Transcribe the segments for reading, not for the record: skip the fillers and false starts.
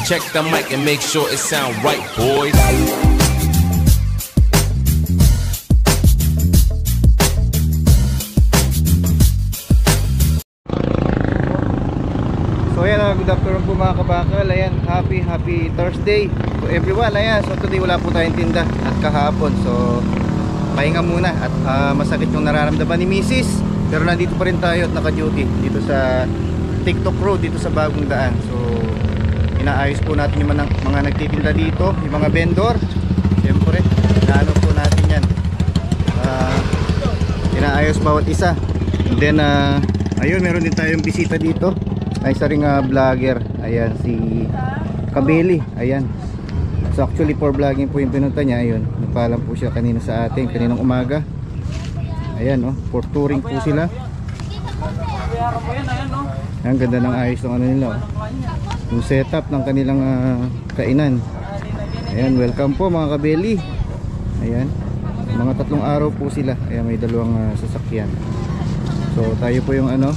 Check the mic and make sure it sound right, boys. So ayan, good afternoon po mga kabakal. Ayan, happy Thursday to everyone. Ayan, so today wala po tayong tinda at kahapon. So pahinga muna at masakit yung nararamdaman ni Mrs. Pero nandito pa rin tayo at naka-duty dito sa TikTok Road, dito sa Bagong Daan. So inaayos po natin yung mga nagtitinda dito, yung mga vendor. Siyempre, inaano po natin yan. Inaayos bawat isa. And then ayun, meron din tayong bisita dito. Ay, isa ring vlogger. Ayan, si Kabeli. Ayan. So actually for vlogging po yung pinunta niya. Ayun, nagpaalam po siya kanina sa atin, kaninang umaga. Ayan, oh, for touring po sila. Ang ganda ng ayos ng ano nila, oh. Yung setup ng kanilang kainan. Ayan, welcome po mga Kabeli. Ayan, mga 3 araw po sila. Ayan, may 2 sasakyan. So tayo po yung ano,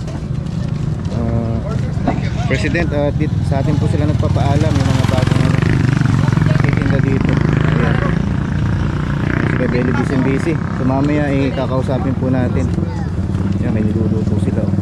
President, sa atin po sila nagpapaalam yung mga bagong titinda dito. Ayan, si Kabeli busy. So mamaya kakausapin po natin. Ayan, may niluluto sila, oh.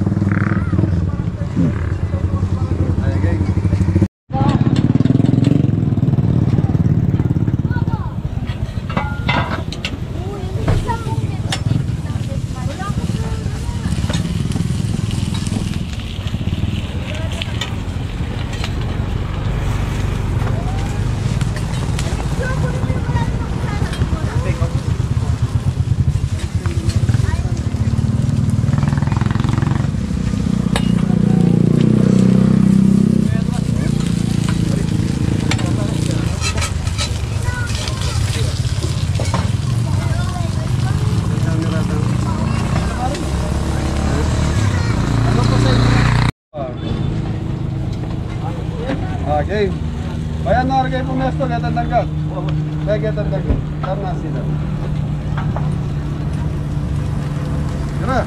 Okay. Bayan na orgay pumesto, gatan dagat. Gatan dagat. Tama sila. Tara.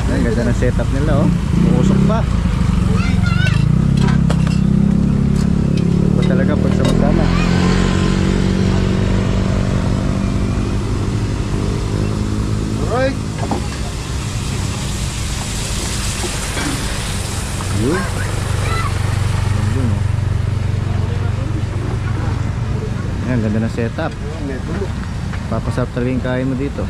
Ang ganda ng setup nila, oh. Uusok pa. Ito talaga pag sama-sama. Alright. Yun. Ayan, ganda ng setup. Papasarap talaga yung kain mo dito.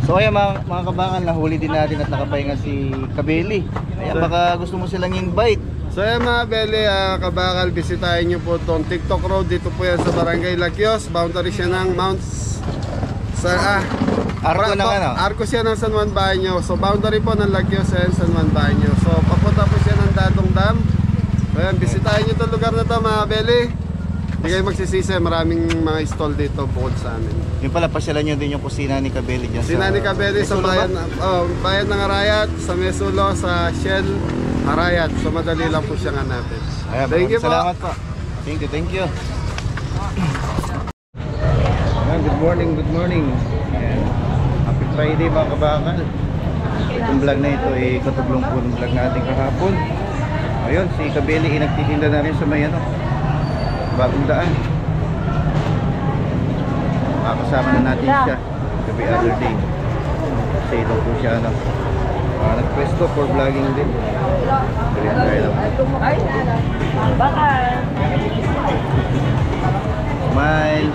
So ayan mga kabakal, nahuli din natin at nakapahinga si Kabeli. Ayan, baka gusto mo silang invite. So yan mga Beli, kabakal, bisitahin nyo po itong TikTok Road. Dito po yan sa Barangay Laquios. Boundary siya ng Arco ng ano? Arco siya ng San Juan Baño. So boundary po ng Laquios and San Juan Baño. So papunta po siya ng Dadong Dam. So yan, bisitahin nyo itong lugar na ito mga Beli. Hindi kayo magsisisi, maraming mga stall dito bukod sa amin. Yung pala, pasyalan nyo din yung kusina ni Kabeli dyan Kusina ni Kabeli sa bayan ng Arayat, sa Mesulo, sa Shell Arayat. So madali lang po siyang hanapin. Thank you po. Salamat po. Thank you. Ayan, good morning. Ayan. Happy Friday mga kabakal. Itong vlog na ito ay katublong po ng vlog natin kahapon. Ayun, si Kabeli nagtitinda na rin sa may ano, Bagong Daan. Makakasama na natin siya the other day. Kasi ito po siya ano, nagpwesto for vlogging din. Smile.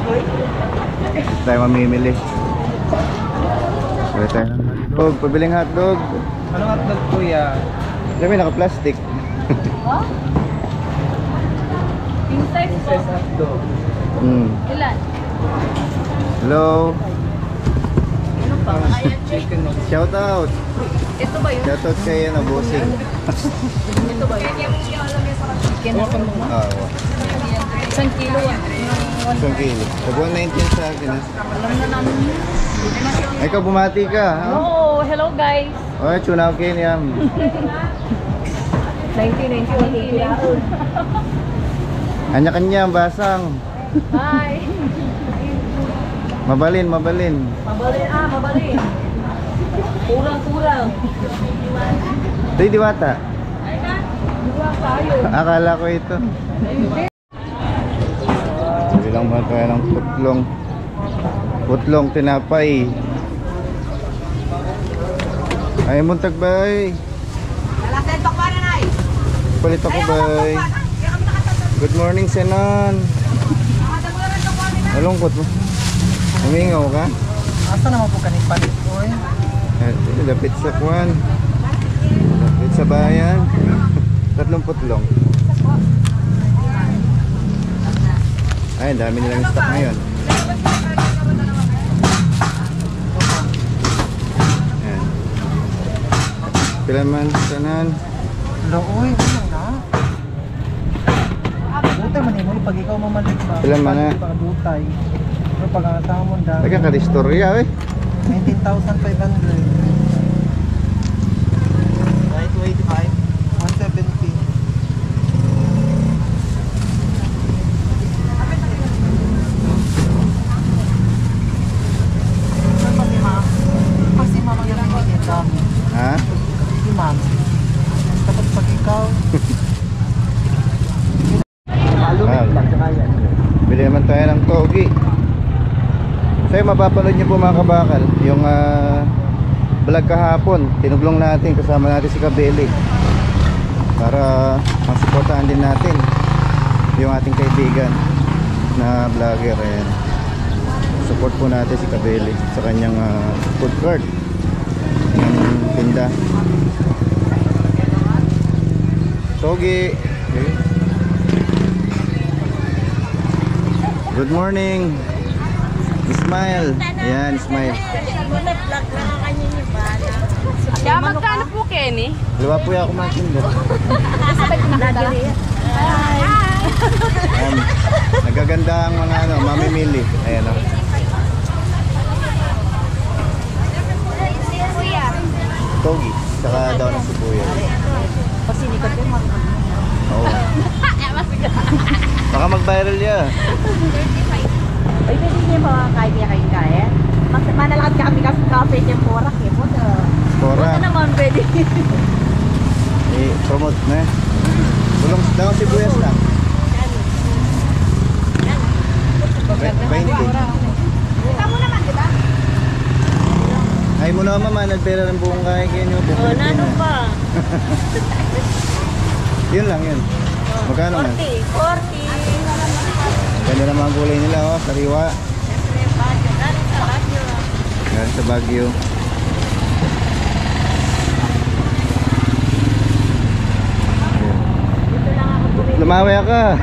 Tayo mamimili. Pwede tayo ng hotdog. Pabiling hotdog. Anong hotdog kuya? Dami naka-plastic. Oh? King size po. Hotdog. Ilan? Hello. Ano pa? Ayan, Shout out. ito ba yun? Shout out kay ano, bossing. Ito ba yun? Chicken. Isang kilo ah. Isang kilo. Sabuan 19 sa akin ha. Alam na namin yun. Ay, ikaw bumati ka. Oh, hello guys. Oy, chunaw kinyam. 1991. Kanya-kanya, basang. Hi. Mabalin, mabalin. Mabalin, mabalin. Kurang. Ito yung diwata. Kurang tayo. Akala ko ito. Bilang ba tayo ng putlong tinapay. Ay, muntag bay. Palit ako bay. Good morning, Senon. Malungkot mo. Humingaw ka? Asa naman po kanip-panip ko eh? Lapit sa kwan. Lapit sa bayan. 3 putlong. Ay, dami nilang stock ngayon. Ayan. Pila man, Senon? Looy, ano na? Butay man mo pag ikaw mamalik ba? Ilan man na? Pag butay. Pero pag ang asawa mo dahil Tagang kadistorya eh. 19,500. Right, 285. 170. Pag si mama yung nangyayin dami. Ha? Si ma'am. Tapos pag ikaw Ah, bili naman tayo ng togi. So yung mapapanood nyo po mga kabakal, yung vlog kahapon, tinuglong natin, kasama natin si Kabeli para masuportahan din natin yung ating kaibigan na vlogger. Ayan. Support po natin si Kabeli sa kanyang food cart ng tinda. Togi. Okay. Good morning. Smile. Ayan, smile. Kaya magkano po, Kenny? Luwa po yung ako matinda. Nagaganda ang mga mamimili. Ayan o. Togi. Saka daw ng sibuyas. Pasinikot ko mga. Oo. Baka mag-viral yan. Ay, pwede niya mga kaya. Mas manalakad kami kasi cafe niya porak eh. Pora. Buta naman pwede. Promote na. Tulong daw ang sibuyas lang. 20. Kita mo naman, di ba? Ay mo na mama, nagpera ng buong kaya nyo. Nano pa? Yun lang yun. Magkano man? 40. Ganda naman ang gulay nila oh, sariwa. Galing sa Baguio. Lumawi ka.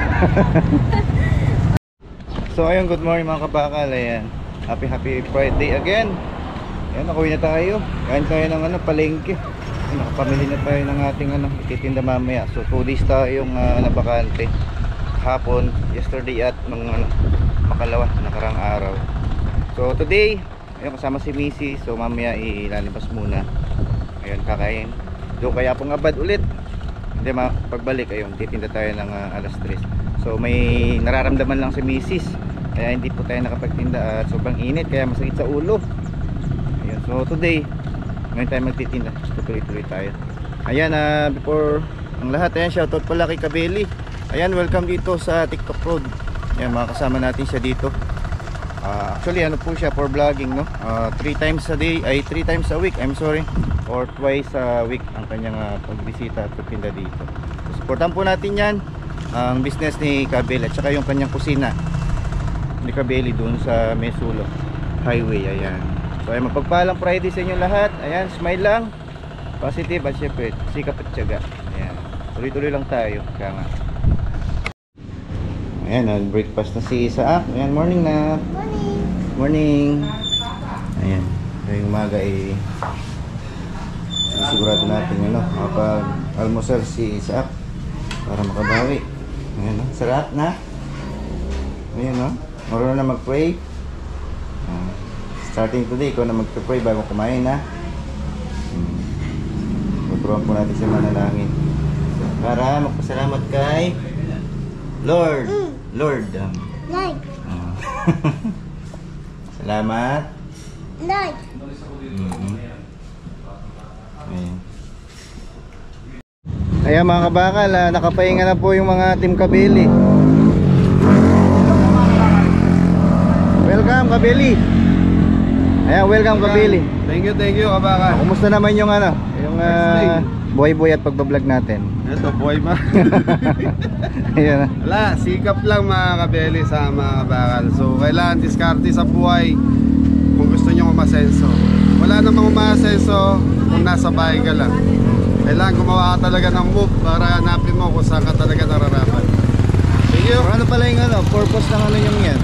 So ayun, good morning mga kabakal. Ayan. Happy Friday again. Ayan, nakuwi na tayo. Kain tayo ng palengke. Nakapamili na tayo ng ating ititinda mamaya. So 2 days tayong nabakante. Hapon, yesterday at nung makalawa, nakarang araw. So today, ayun, kasama si Missy. So mamaya ilalabas muna. Ayun, kakain. Do kaya pong abad ulit. Hindi pagbalik, ayun, titinda tayo ng alas 3. So may nararamdaman lang si Mrs. Kaya hindi po tayo nakapagtinda at sobrang init, kaya masakit sa ulo. Ayun, so today, ngayon tayo magtitinda. Tuloy-tuloy tayo. Ayan, before ang lahat, ayan, shoutout pala kay Kabeli. Ayan, welcome dito sa TikTok Road. Ayan, makakasama natin siya dito. Actually, ano po siya, for vlogging, no? 3 times a day, ay 3 times a week, I'm sorry, or twice a week ang kanyang pagbisita at pagtinda dito. So, supportan po natin yan, ang business ni Kabeli at saka yung kanyang kusina ni Kabeli dun sa Mesulo Highway. Ayan, so ay mapagpalang Friday sa inyo lahat. Ayan, smile lang, positive at syempre sikap at tiyaga. Ayan, tuloy-tuloy lang tayo. Kaya nga, ayan, breakfast na si Isaac. Ayan, morning na. Morning. Ayan, ngayong umaga sigurado natin makapag-almusal si Isaac para makabawi. Ayan, sarap na. Ayan, marunong na mag-pray. Starting today, ikaw na mag-pray bago kumain, ha. Tuturuan po natin siya manalangin para magpasalamat kay Lord. Salamat. Nay! Ayan mga kabakal, nakapahinga na po yung mga Team Kabeli. Welcome Kabeli. Ayan, welcome Kabeli. Thank you kabakal. Kumusta naman yung ano, yung buhay-buhay at pagbablog natin? Ito, buhay ma. Ayan na. Wala, sikap lang mga kabeli sa mga kabakal. So, kailangan diskarte sa buhay kung gusto nyo umasenso. Wala namang umasenso kung nasa bahay ka lang. Kailangan gumawa ka talaga ng move para hanapin mo kung saan ka talaga nararapat. Thank you. Ano pala yung ano, purpose ng ano yung yan?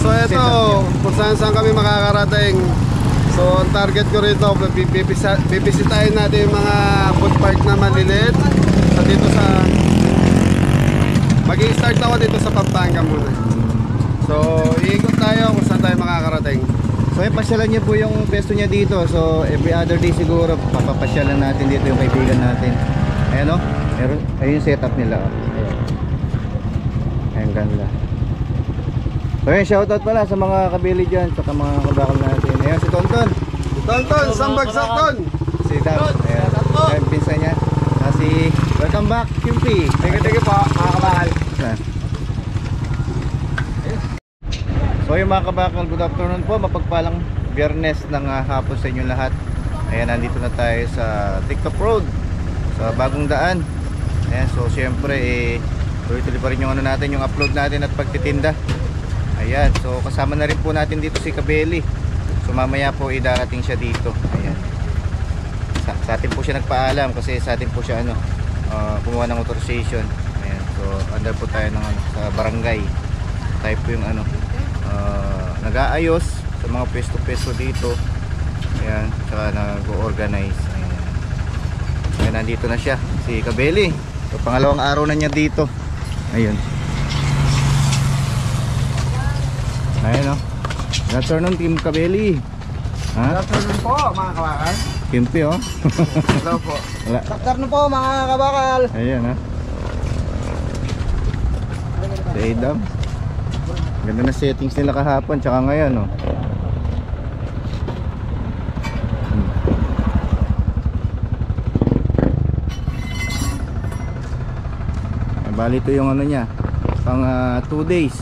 So ito, kung saan kami makakarating. So ang target ko rito, bibisitahin natin yung mga food park na maliliit. So dito sa mag-i-start ako dito sa Pampanga muna. So iikot tayo kung saan tayo makakarating. So pasyalan niyo po yung pesto niya dito. So every other day siguro papapasyalan natin dito yung kaibigan natin. Ayan o, ayun yung setup nila. Ayan ganda. So yun, shoutout pala sa mga kabili dyan, saka mga kabakal natin. Ayan si Tonton. Tonton, sambagsak ton! Si Dab. Ayan, ayan pinsan niya. Si welcome back, Kimpi. Thank you po, mga kabakal. So yung mga kabakal, good afternoon po. Mapagpalang biyernes ng hapon sa inyo lahat. Ayan, nandito na tayo sa TikTok Road, sa Bagong Daan. Ayan, so syempre tuloy-tuloy pa rin yung ano natin, yung upload natin at pagtitinda. Ayan, so kasama na rin po natin dito si Kabeli. So mamaya po idarating siya dito. Ayan, sa atin po siya nagpaalam kasi sa atin po siya kumuha ng authorization. Ayan, so under po tayo ng sa barangay. Tayo po yung nag-aayos sa mga pwesto-pwesto dito. Ayan, saka nag-organize. Ayan, nandito na siya, si Kabeli. So pangalawang araw na niya dito. Ayun. Ayun o. Good afternoon Team Kabeli. Ha? Good afternoon po, mga kabakal. Kimpi o. Hello po. Wala. Good afternoon po, mga kabakal. Ayan ha. Si Adam. Ganda na settings nila kahapon tsaka ngayon oh. Bali ito yung ano niya, pang 2 days.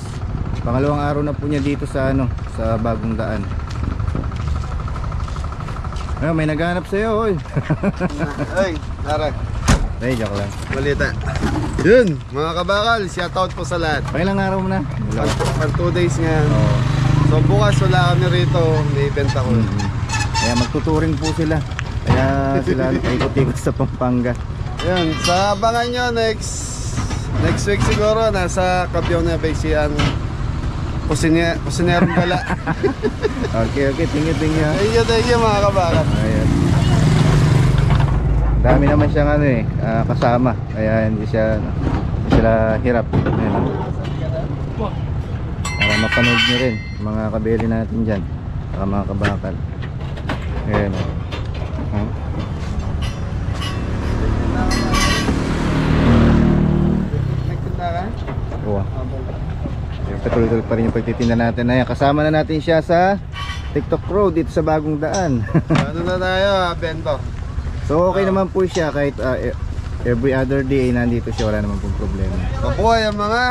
Pangalawang araw na po niya dito sa sa Bagong Daan. Ayun, may naghahanap sa iyo oy. Ay, tara. Ay, joke lang. Malita. Yun, mga kabakal, shoutout po sa lahat. Pangilang araw mo na? Pag 2 days nga. Oo. So bukas wala kami rito, may event ako. Kaya magtuturing po sila. Kaya sila ikot-ikot sa Pampanga. Yun, sa abangan nyo next week siguro nasa Cabiao na Baysian. Kusinerong pala. Okay, thank you. Thank you mga kabakal. Ayan. Dami naman siyang kasama. Kaya hindi sila hirap. Ayan. Para mapanood nyo rin mga kabeli natin dyan, saka mga kabakal. Ayan. Nagtinda ka? Oo. Tuloy-tuloy pa rin yung pagtitinda natin. Ayan, kasama na natin siya sa TikTok Road dito sa Bagong Daan. Ano na tayo, bento? So okay naman po siya kahit every other day nandito siya, wala naman pong problema. Mabuhay ang mga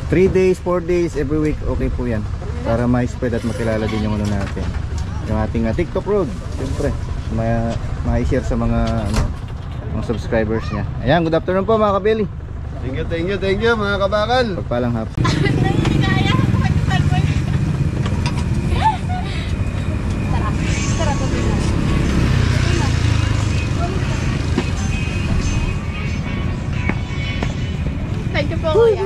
3 days, 4 days, every week, okay po yan. Para ma-spread at makilala din yung natin. Yung ating TikTok Road, siyempre, ma-share sa mga subscribers niya. Ayan, good afternoon po mga kabeli. Thank you mga kabakal. Pagpalang hapon. Thank you po, kuya.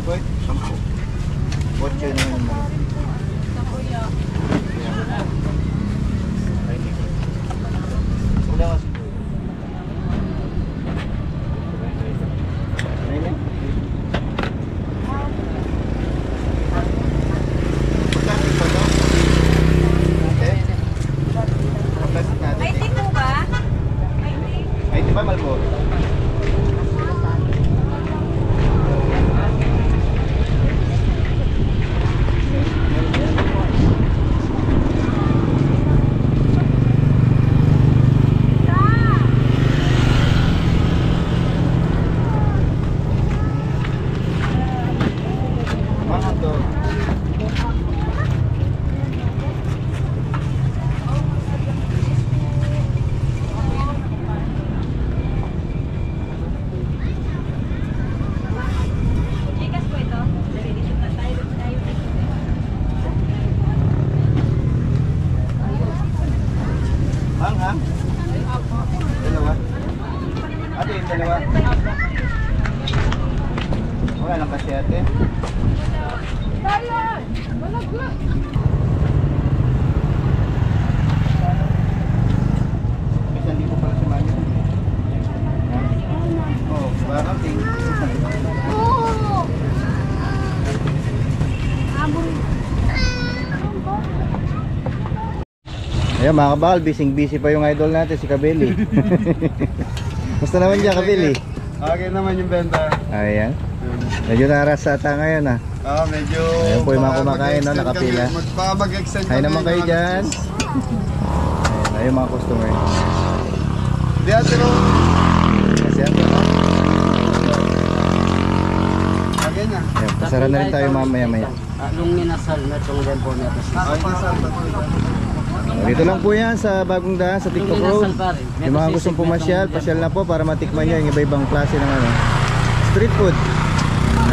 Wait, 10. 8 na naman. Wala kasi. Ay, tingnan mo ba? Ay, di ba Malbo? Mahal to. Gigas po ito. Dito na tayo. Ha? Dalawa? Ate, yung dalawa? Wala lang kasi ate. Kasi hindi ko pala si Mami. Oh, bakit? Ayan mga kabakal, busy pa yung idol natin si Kabeli. Basta naman dyan Kabeli. Okay naman yung benta. Ayan. Medyo naras ata ngayon ah. Medyo... Ayan po yung mga kumakain, no, nakapila. Mag-extend Hi naman kayo dyan. Ayan, ayun mga customer. Di ate mo. Kasi ate, no? Okay na. Ayan, pasara na rin tayo mamaya-maya. Nung minasal na itong lempo na ito. Okay na sir. Dito lang po yan sa Bagong Daan sa TikTok Road. Yung mga gustong pumasyal, pasyal na po para matikman nyo yung iba-ibang klase ng ano, street food.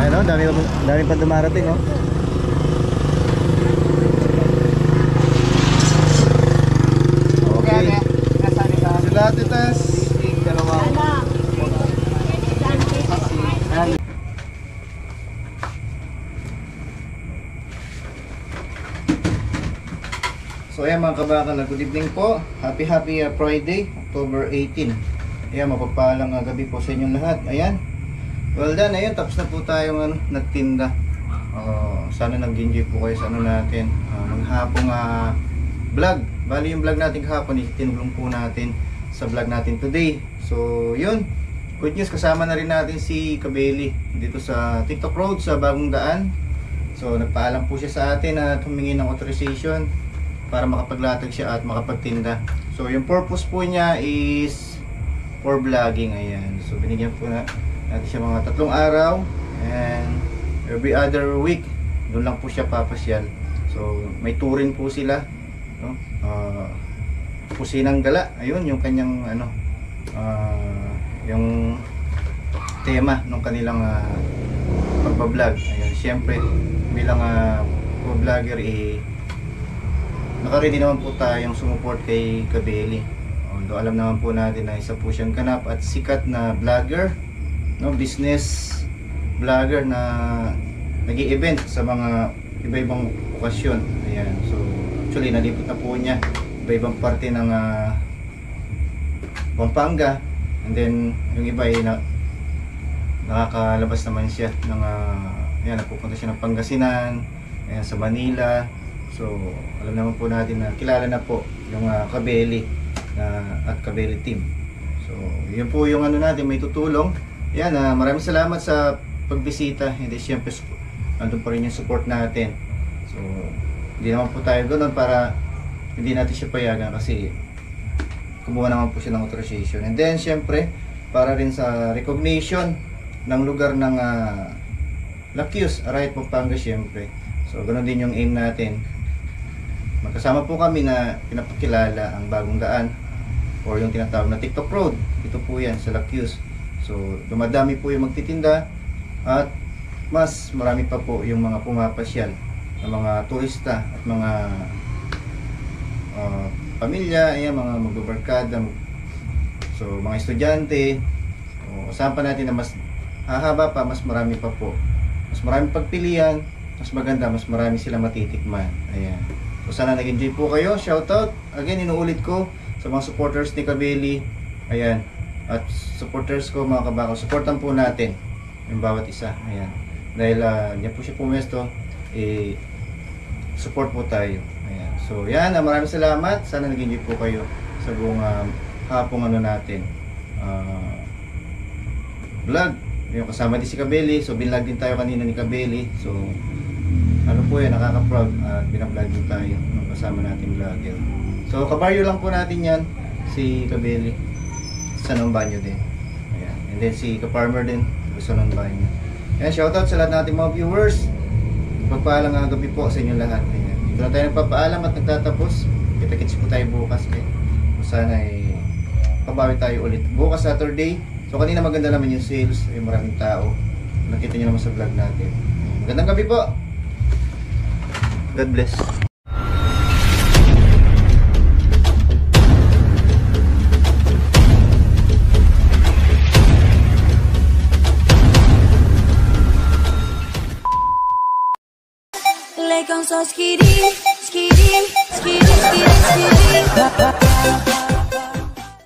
Ayan o, dami pa dumarating o. Okay. Sila ate Tess. Dalawa. So ayan mga kabakal, good evening po. Happy Friday, October 18. Ayan, mapagpalang gabi po sa inyong lahat. Ayan. Well done, ayun, tapos na po tayong nagtinda. Sana nag-enjoy po kayo sa ano natin. Maghapong vlog. Bali yung vlog natin kahapon, itinulong po natin sa vlog natin today. So yun, good news, kasama na rin natin si Kabeli dito sa TikTok Road sa Bagong Daan. So nagpaalam po siya sa atin at humingi ng authorization para makapaglatag siya at makapagtinda. So yung purpose po niya is for vlogging. Ayan, so binigyan po natin siya mga 3 araw and every other week doon lang po siya papasyal. So may touring po sila, no? Pusinang Gala, ayun yung kanyang ano, yung tema ng kanilang pagbablog. Ayun, syempre bilang vlogger naka-ready naman po tayong sumuport kay Kabeli. Although alam naman po natin na isa po siyang ganap at sikat na vlogger, no, business vlogger na nag-i-event sa mga iba-ibang okasyon. Ayan, so actually nalipot na po niya iba-ibang parte ng Pampanga, and then yung iba ay nakakalabas naman siya ng ayan, napupunta siya ng Pangasinan, ayan, sa Manila. So alam naman po natin na kilala na po yung Kabeli at Kabeli team. So yun po yung ano natin, may tutulong. Ayan, maraming salamat sa pagbisita. Hindi, siyempre andun pa rin yung support natin. So hindi naman po tayo ganoon para hindi natin siya payagan, kasi kumuha naman po siya ng authorization. And then siyempre para rin sa recognition ng lugar ng Lakyus, Arayat, Pampanga siyempre. So ganoon din yung aim natin. Magkasama po kami na pinapakilala ang Bagong Daan or yung tinatawag na TikTok Road. Ito po yan sa Lakyus. So dumadami po yung magtitinda at mas marami pa po yung mga pumapasyal na mga turista at mga pamilya, ayan, mga magbabarkada, so mga estudyante. Usapan natin na mas hahaba pa, mas marami pa po. mas maraming pagpilian, mas maganda, mas marami sila matitikman. Ayan. So sana nag-enjoy po kayo. Shoutout. Again, inuulit ko sa mga supporters ni Kabeli. Ayan. At supporters ko mga kabakaw, supportan po natin yung bawat isa. Ayan. Dahil yan po siya pumesto, support po tayo. Ayan. So yan, maraming salamat. Sana nag-enjoy po kayo sa buong hapong ano natin. Vlog. Yung kasama din si Kabeli. So binlog din tayo kanina ni Kabeli. So ano po yan, nakaka-proud. Binablog din tayo ng kasama natin vlogger. So kabaryo lang po natin yan, si Kabeli. Sa Banyo din. Ayan. And then si Kaparmer din, sa Banyo. Ayan, shoutout sa lahat nating mga viewers. Pagpaalam nga gabi po sa inyo lahat. Ayan. Dito na tayo nagpapaalam at nagtatapos. Kita-kits po tayo bukas. Sana pabawi tayo ulit. Bukas Saturday. So kanina maganda naman yung sales. Maraming tao. Nakita nyo naman sa vlog natin. Magandang gabi po. God bless. Like on so skitty, skitty, skitty, skitty, skitty.